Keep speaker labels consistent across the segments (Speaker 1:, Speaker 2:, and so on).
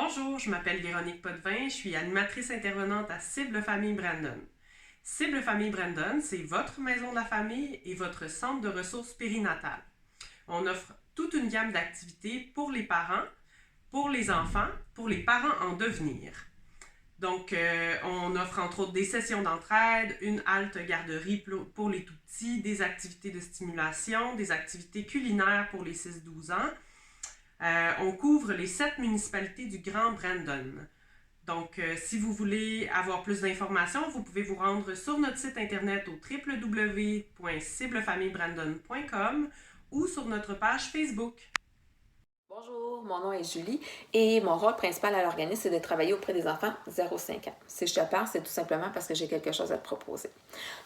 Speaker 1: Bonjour, je m'appelle Véronique Potvin, je suis animatrice intervenante à Cible Famille Brandon. Cible Famille Brandon, c'est votre maison de la famille et votre centre de ressources périnatales. On offre toute une gamme d'activités pour les parents, pour les enfants, pour les parents en devenir. Donc, on offre entre autres des sessions d'entraide, une halte garderie pour les tout-petits, des activités de stimulation, des activités culinaires pour les 6-12 ans. On couvre les 7 municipalités du Grand Brandon. Donc, si vous voulez avoir plus d'informations, vous pouvez vous rendre sur notre site internet au www.ciblefamillebrandon.com ou sur notre page Facebook.
Speaker 2: Bonjour, mon nom est Julie et mon rôle principal à l'organisme, c'est de travailler auprès des enfants 0-5 ans. Si je te parle, c'est tout simplement parce que j'ai quelque chose à te proposer.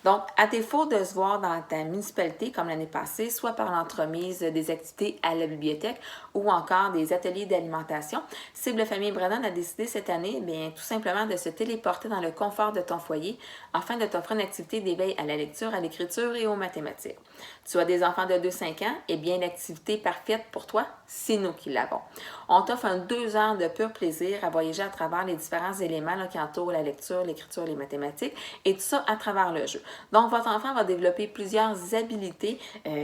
Speaker 2: Donc, à défaut de se voir dans ta municipalité comme l'année passée, soit par l'entremise des activités à la bibliothèque ou encore des ateliers d'alimentation, Cible Famille Brandon a décidé cette année, tout simplement de se téléporter dans le confort de ton foyer afin de t'offrir une activité d'éveil à la lecture, à l'écriture et aux mathématiques. Tu as des enfants de 2-5 ans, et bien l'activité parfaite pour toi, c'est nous qui l'avons. On t'offre 2 heures de pur plaisir à voyager à travers les différents éléments qui entourent la lecture, l'écriture, les mathématiques, et tout ça à travers le jeu. Donc, votre enfant va développer plusieurs habiletés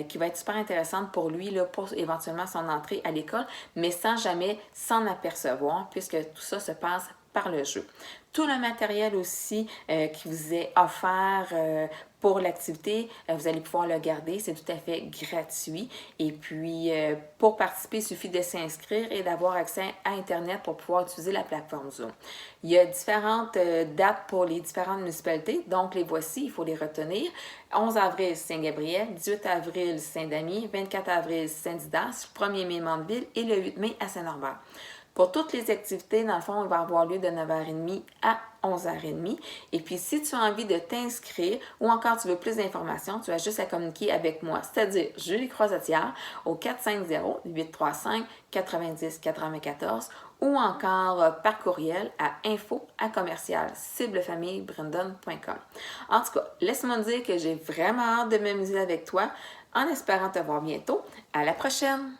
Speaker 2: qui vont être super intéressantes pour lui, pour éventuellement son entrée à l'école, mais sans jamais s'en apercevoir, puisque tout ça se passe par le jeu. Tout le matériel aussi qui vous est offert pour l'activité, vous allez pouvoir le garder, c'est tout à fait gratuit. Et puis, pour participer, il suffit de s'inscrire et d'avoir accès à Internet pour pouvoir utiliser la plateforme Zoom. Il y a différentes dates pour les différentes municipalités, donc les voici, il faut les retenir. 11 avril, Saint-Gabriel, 18 avril, Saint-Damier, 24 avril, Saint-Didas, 1er mai, Mandeville et le 8 mai à Saint-Norbert. Pour toutes les activités, dans le fond, il va avoir lieu de 9h30 à 11h30. Et puis, si tu as envie de t'inscrire ou encore tu veux plus d'informations, tu as juste à communiquer avec moi, c'est-à-dire Julie Croisetière au 450-835-9094 ou encore par courriel à info@ciblefamillebrandon.com. En tout cas, laisse-moi dire que j'ai vraiment hâte de m'amuser avec toi en espérant te voir bientôt. À la prochaine!